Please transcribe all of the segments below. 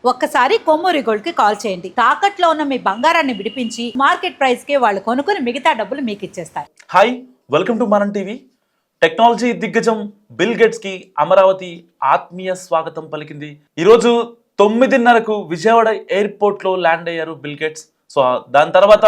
ఒక్కసారి కొమ్మూరి గోల్డ్ కి కాల్ చేయండి. తాకట్లో ఉన్న మీ బంగారాన్ని విడిపించి మార్కెట్ ప్రైస్ కి వాళ్ళు కొనుక్కుని మిగతా డబ్బులు మీకు ఇచ్చేస్తారు. హాయ్, వెల్కమ్ టు మనం టీవీ. టెక్నాలజీ దిగ్గజం బిల్ గేట్స్ కి అమరావతి ఆత్మీయ స్వాగతం పలికింది. ఈరోజు 9:30కు విజయవాడ ఎయిర్పోర్ట్ లో ల్యాండ్ అయ్యారు బిల్ గేట్స్. సో దాని తర్వాత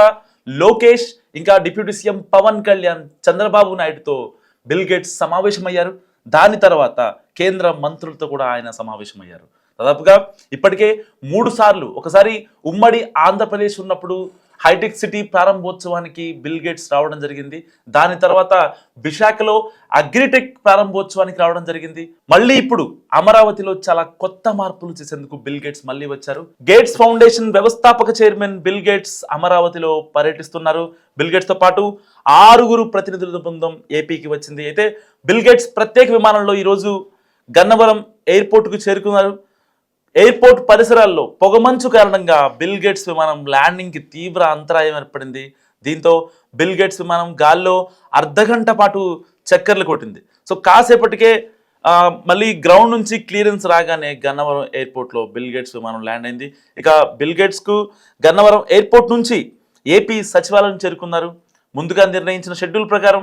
లోకేష్ ఇంకా డిప్యూటీ సీఎం పవన్ కళ్యాణ్, చంద్రబాబు నాయుడుతో బిల్ గేట్స్ సమావేశమయ్యారు. దాని తర్వాత కేంద్ర మంత్రులతో కూడా ఆయన సమావేశమయ్యారు. దాదాపుగా ఇప్పటికే 3 సార్లు, ఒకసారి ఉమ్మడి ఆంధ్రప్రదేశ్ ఉన్నప్పుడు హైటెక్ సిటీ ప్రారంభోత్సవానికి బిల్ గేట్స్ రావడం జరిగింది. దాని తర్వాత విశాఖలో అగ్రిటెక్ ప్రారంభోత్సవానికి రావడం జరిగింది. మళ్ళీ ఇప్పుడు అమరావతిలో చాలా కొత్త మార్పులు చేసేందుకు బిల్ గేట్స్ మళ్ళీ వచ్చారు. గేట్స్ ఫౌండేషన్ వ్యవస్థాపక చైర్మన్ బిల్ గేట్స్ అమరావతిలో పర్యటిస్తున్నారు. బిల్ గేట్స్ తో పాటు 6 ప్రతినిధుల బృందం ఏపీకి వచ్చింది. అయితే బిల్ గేట్స్ ప్రత్యేక విమానంలో ఈరోజు గన్నవరం ఎయిర్పోర్ట్కు చేరుకున్నారు. ఎయిర్పోర్ట్ పరిసరాల్లో పొగమంచు కారణంగా బిల్ గేట్స్ విమానం ల్యాండింగ్కి తీవ్ర అంతరాయం ఏర్పడింది. దీంతో బిల్ గేట్స్ విమానం గాల్లో అర్ధగంట పాటు చక్కర్లు కొట్టింది. సో కాసేపటికే మళ్ళీ గ్రౌండ్ నుంచి క్లియరెన్స్ రాగానే గన్నవరం ఎయిర్పోర్ట్లో బిల్ గేట్స్ విమానం ల్యాండ్ అయింది. ఇక బిల్ గేట్స్కు గన్నవరం ఎయిర్పోర్ట్ నుంచి ఏపీ సచివాలయం చేరుకున్నారు. ముందుగా నిర్ణయించిన షెడ్యూల్ ప్రకారం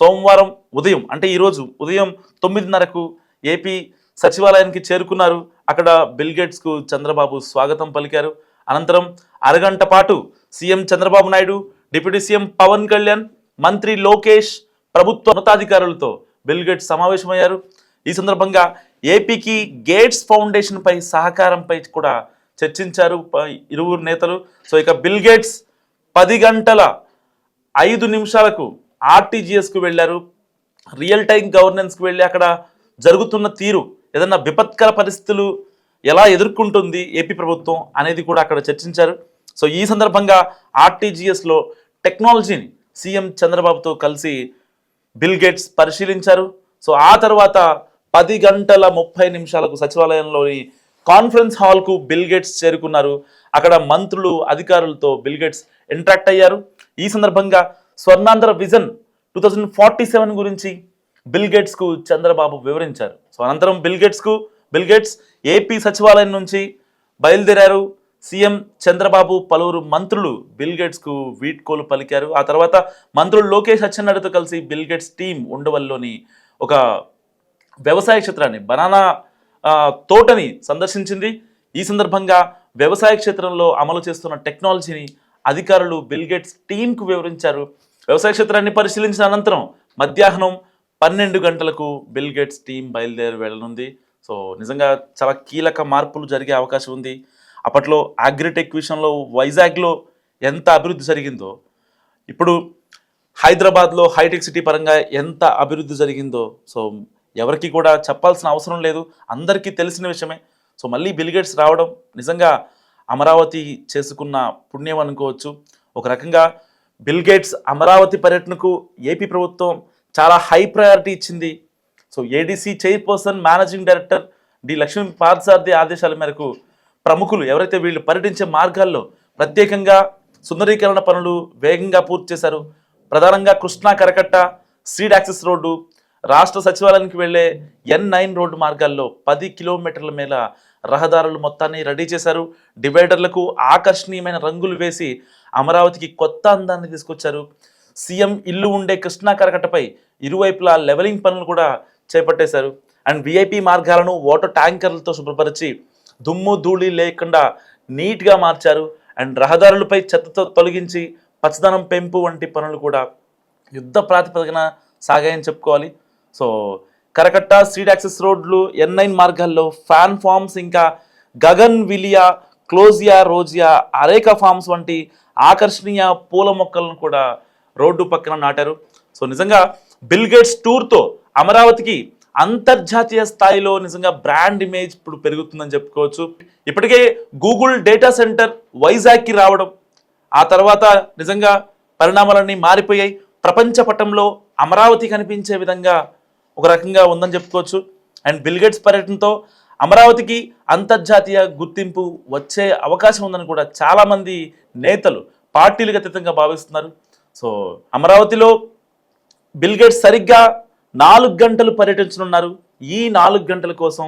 సోమవారం ఉదయం, అంటే ఈరోజు ఉదయం 9:30కు ఏపీ సచివాలయానికి చేరుకున్నారు. అక్కడ బిల్ గేట్స్కు చంద్రబాబు స్వాగతం పలికారు. అనంతరం అరగంట పాటు CM Chandrababu Naidu, deputy CM Pawan Kalyan, మంత్రి లోకేష్, ప్రభుత్వ ఉన్నతాధికారులతో బిల్ గేట్స్ సమావేశమయ్యారు. ఈ సందర్భంగా ఏపీకి గేట్స్ ఫౌండేషన్ పై సహకారంపై కూడా చర్చించారు ఇరువురు నేతలు. సో ఇక బిల్ గేట్స్ 10:05 ఆర్టీజీఎస్కు వెళ్ళారు. రియల్ టైం గవర్నెన్స్కి వెళ్ళి అక్కడ జరుగుతున్న తీరు, ఏదన్నా విపత్కర పరిస్థితులు ఎలా ఎదుర్కొంటుంది ఏపీ ప్రభుత్వం అనేది కూడా అక్కడ చర్చించారు. సో ఈ సందర్భంగా ఆర్టీజీఎస్లో టెక్నాలజీని సీఎం చంద్రబాబుతో కలిసి బిల్ గేట్స్ పరిశీలించారు. సో ఆ తర్వాత 10:30 సచివాలయంలోని కాన్ఫరెన్స్ హాల్కు బిల్ గేట్స్ చేరుకున్నారు. అక్కడ మంత్రులు, అధికారులతో బిల్ గేట్స్ ఇంటరాక్ట్ అయ్యారు. ఈ సందర్భంగా స్వర్ణాంధ్ర విజన్ 2047 గురించి బిల్ గేట్స్కు చంద్రబాబు వివరించారు. సో అనంతరం బిల్ గేట్స్ ఏపీ సచివాలయం నుంచి బయలుదేరారు. సీఎం చంద్రబాబు, పలువురు మంత్రులు బిల్ గేట్స్కు వీడ్కోలు పలికారు. ఆ తర్వాత మంత్రులు లోకేష్ అచ్చెన్నాయుడుతో కలిసి బిల్ గేట్స్ టీం ఉండవల్లిలోని ఒక వ్యవసాయ క్షేత్రాన్ని, బనానా తోటని సందర్శించింది. ఈ సందర్భంగా వ్యవసాయ క్షేత్రంలో అమలు చేస్తున్న టెక్నాలజీని అధికారులు బిల్ గేట్స్ టీంకు వివరించారు. వ్యవసాయ క్షేత్రాన్ని పరిశీలించిన అనంతరం మధ్యాహ్నం 12 గంటలకు బిల్ గేట్స్ టీం బయలుదేరి వెళ్ళనుంది. సో నిజంగా చాలా కీలక మార్పులు జరిగే అవకాశం ఉంది. అప్పట్లో అగ్రిటెక్ విషయంలో వైజాగ్లో ఎంత అభివృద్ధి జరిగిందో, ఇప్పుడు హైదరాబాద్లో హైటెక్ సిటీ పరంగా ఎంత అభివృద్ధి జరిగిందో సో ఎవరికి కూడా చెప్పాల్సిన అవసరం లేదు, అందరికీ తెలిసిన విషయమే. సో మళ్ళీ బిల్ గేట్స్ రావడం నిజంగా అమరావతి చేసుకున్న పుణ్యం అనుకోవచ్చు. ఒక రకంగా బిల్ గేట్స్ అమరావతి పర్యటనకు ఏపీ ప్రభుత్వం చాలా హై ప్రయారిటీ ఇచ్చింది. So ADC chairperson, managing director D Lakshmi Parthasarathi ఆదేశాల మేరకు ప్రముఖులు ఎవరైతే వీళ్ళు పర్యటించే మార్గాల్లో ప్రత్యేకంగా సుందరీకరణ పనులు వేగంగా పూర్తి చేశారు. ప్రధానంగా కృష్ణా కరకట్ట, స్ట్రీట్ యాక్సెస్ రోడ్డు, రాష్ట్ర సచివాలయానికి వెళ్లే N9 రోడ్డు మార్గాల్లో 10 కిలోమీటర్ల మేర రహదారులు మొత్తాన్ని రెడీ చేశారు. డివైడర్లకు ఆకర్షణీయమైన రంగులు వేసి అమరావతికి కొత్త అందాన్ని తీసుకొచ్చారు. సీఎం ఇల్లు ఉండే కృష్ణా కరకట్టపై ఇరువైపులా లెవెలింగ్ పనులు కూడా చేపట్టేశారు. అండ్ విఐపి మార్గాలను వాటర్ ట్యాంకర్లతో శుభ్రపరిచి దుమ్ము ధూళి లేకుండా నీట్గా మార్చారు. అండ్ రహదారులపై చెత్తతో తొలగించి పచ్చదనం పెంపు వంటి పనులు కూడా యుద్ధ ప్రాతిపదికన సాగాయని చెప్పుకోవాలి. సో కరకట్ట, స్ట్రీట్ యాక్సెస్ రోడ్లు, N9 మార్గాల్లో ఫ్యాన్ ఫార్మ్స్, ఇంకా గగన్ విలియా, క్లోజియా, రోజియా, అరేకా ఫార్మ్స్ వంటి ఆకర్షణీయ పూల మొక్కలను కూడా రోడ్డు పక్కన నాటారు. సో నిజంగా బిల్ గేట్స్ టూర్తో అమరావతికి అంతర్జాతీయ స్థాయిలో నిజంగా బ్రాండ్ ఇమేజ్ ఇప్పుడు పెరుగుతుందని చెప్పుకోవచ్చు. ఇప్పటికే గూగుల్ డేటా సెంటర్ వైజాగ్కి రావడం, ఆ తర్వాత నిజంగా పరిణామాలన్నీ మారిపోయాయి. ప్రపంచ పటంలో అమరావతి కనిపించే విధంగా ఒక రకంగా ఉందని చెప్పుకోవచ్చు. అండ్ బిల్ గేట్స్ పర్యటనతో అమరావతికి అంతర్జాతీయ గుర్తింపు వచ్చే అవకాశం ఉందని కూడా చాలామంది నేతలు పార్టీలకు అతీతంగా భావిస్తున్నారు. సో అమరావతిలో బిల్ గేట్స్ సరిగ్గా 4 గంటలు పర్యటించనున్నారు. ఈ 4 గంటల కోసం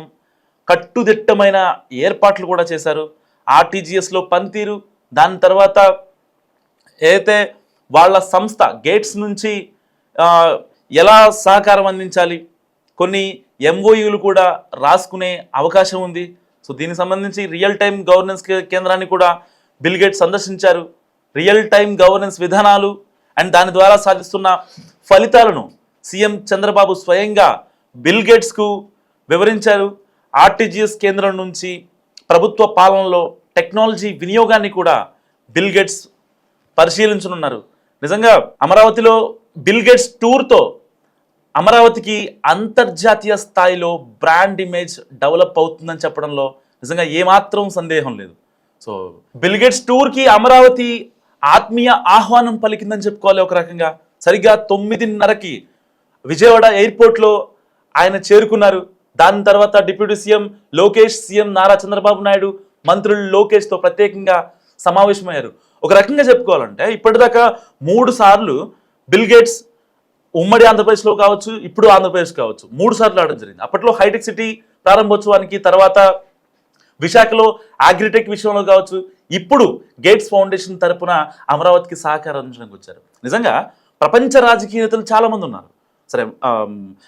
కట్టుదిట్టమైన ఏర్పాట్లు కూడా చేశారు. ఆర్టీజీఎస్లో పనితీరు, దాని తర్వాత ఏదైతే వాళ్ళ సంస్థ గేట్స్ నుంచి ఆ, ఎలా సహకారం అందించాలి, కొన్ని ఎంఓయూలు కూడా రాసుకునే అవకాశం ఉంది. సో దీనికి సంబంధించి రియల్ టైం గవర్నెన్స్ కేంద్రాన్ని కూడా బిల్ గేట్స్ సందర్శించారు. రియల్ టైం గవర్నెన్స్ విధానాలు అండ్ దాని ద్వారా సాధిస్తున్న ఫలితాలను సీఎం చంద్రబాబు స్వయంగా బిల్ గేట్స్కు వివరించారు. ఆర్టీజీఎస్ కేంద్రం నుంచి ప్రభుత్వ పాలనలో టెక్నాలజీ వినియోగాన్ని కూడా బిల్ గేట్స్ పరిశీలించనున్నారు. నిజంగా అమరావతిలో బిల్ గేట్స్ టూర్తో అమరావతికి అంతర్జాతీయ స్థాయిలో బ్రాండ్ ఇమేజ్ డెవలప్ అవుతుందని చెప్పడంలో నిజంగా ఏమాత్రం సందేహం లేదు. సో బిల్ గేట్స్ టూర్కి అమరావతి ఆత్మీయ ఆహ్వానం పలికిందని చెప్పుకోవాలి. ఒక రకంగా సరిగ్గా 9:30కి విజయవాడ ఎయిర్పోర్ట్లో ఆయన చేరుకున్నారు. దాని తర్వాత deputy CM Lokesh, CM Nara Chandrababu Naidu, మంత్రులు లోకేష్తో ప్రత్యేకంగా సమావేశమయ్యారు. ఒక రకంగా చెప్పుకోవాలంటే ఇప్పటిదాకా 3 సార్లు బిల్ గేట్స్ ఉమ్మడి ఆంధ్రప్రదేశ్లో కావచ్చు, ఇప్పుడు ఆంధ్రప్రదేశ్ కావచ్చు 3 సార్లు రావడం జరిగింది. అప్పట్లో హైటెక్ సిటీ ప్రారంభోత్సవానికి, తర్వాత విశాఖలో అగ్రిటెక్ విషయంలో కావచ్చు, ఇప్పుడు గేట్స్ ఫౌండేషన్ తరపున అమరావతికి సహకారం అందించడానికి వచ్చారు. నిజంగా ప్రపంచ రాజకీయ నేతలు చాలామంది ఉన్నారు. సరే,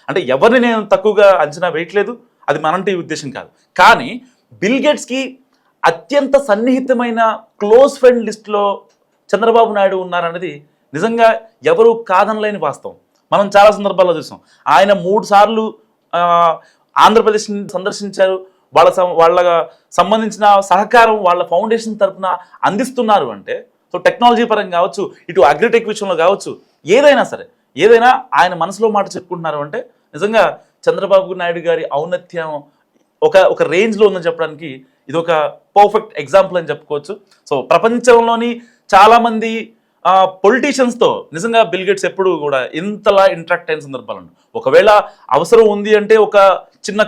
అంటే ఎవరిని నేను తక్కువగా అంచనా వేయట్లేదు, అది మనంటే ఉద్దేశం కాదు. కానీ బిల్ గేట్స్కి అత్యంత సన్నిహితమైన క్లోజ్ ఫ్రెండ్ లిస్టులో చంద్రబాబు నాయుడు ఉన్నారనేది నిజంగా ఎవరు కాదనలేని వాస్తవం. మనం చాలా సందర్భాల్లో చూసాం. ఆయన 3 సార్లు ఆంధ్రప్రదేశ్ని సందర్శించారు. వాళ్ళ సంబంధించిన సహకారం వాళ్ళ ఫౌండేషన్ తరఫున అందిస్తున్నారు అంటే, సో టెక్నాలజీ పరంగా కావచ్చు, ఇటు అగ్రిటెక్ విషయంలో కావచ్చు, ఏదైనా సరే, ఏదైనా ఆయన మనసులో మాట చెప్పుకుంటున్నారు అంటే నిజంగా చంద్రబాబు నాయుడు గారి ఔన్నత్యం ఒక రేంజ్లో ఉందని చెప్పడానికి ఇది ఒక పర్ఫెక్ట్ ఎగ్జాంపుల్ అని చెప్పుకోవచ్చు. సో ప్రపంచంలోని చాలామంది పొలిటీషియన్స్తో నిజంగా బిల్ గేట్స్ ఎప్పుడు కూడా ఇంతలా ఇంటరాక్ట్ అయిన సందర్భాలు ఉన్నాయి. ఒకవేళ అవసరం ఉంది అంటే ఒక చిన్న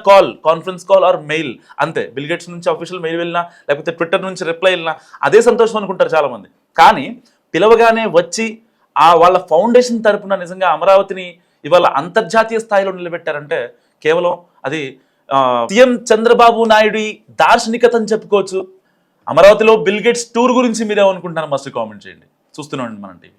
కాన్ఫరెన్స్ కాల్ ఆర్ మెయిల్ అంతే. బిల్ గేట్స్ నుంచి అఫీషియల్ మెయిల్ వెళ్ళినా, లేకపోతే ట్విట్టర్ నుంచి రిప్లై వెళ్ళినా అదే సంతోషం అనుకుంటారు చాలామంది. కానీ పిలవగానే వచ్చి వాళ్ళ ఫౌండేషన్ తరపున నిజంగా అమరావతిని ఇవాళ అంతర్జాతీయ స్థాయిలో నిలబెట్టారంటే కేవలం అది సీఎం చంద్రబాబు నాయుడు దార్శనికత అని చెప్పుకోవచ్చు. అమరావతిలో బిల్ గేట్స్ టూర్ గురించి మీరేమనుకుంటున్నారు మస్ట్ కామెంట్ చేయండి. చూస్తూనే ఉండండి మన టీవీ.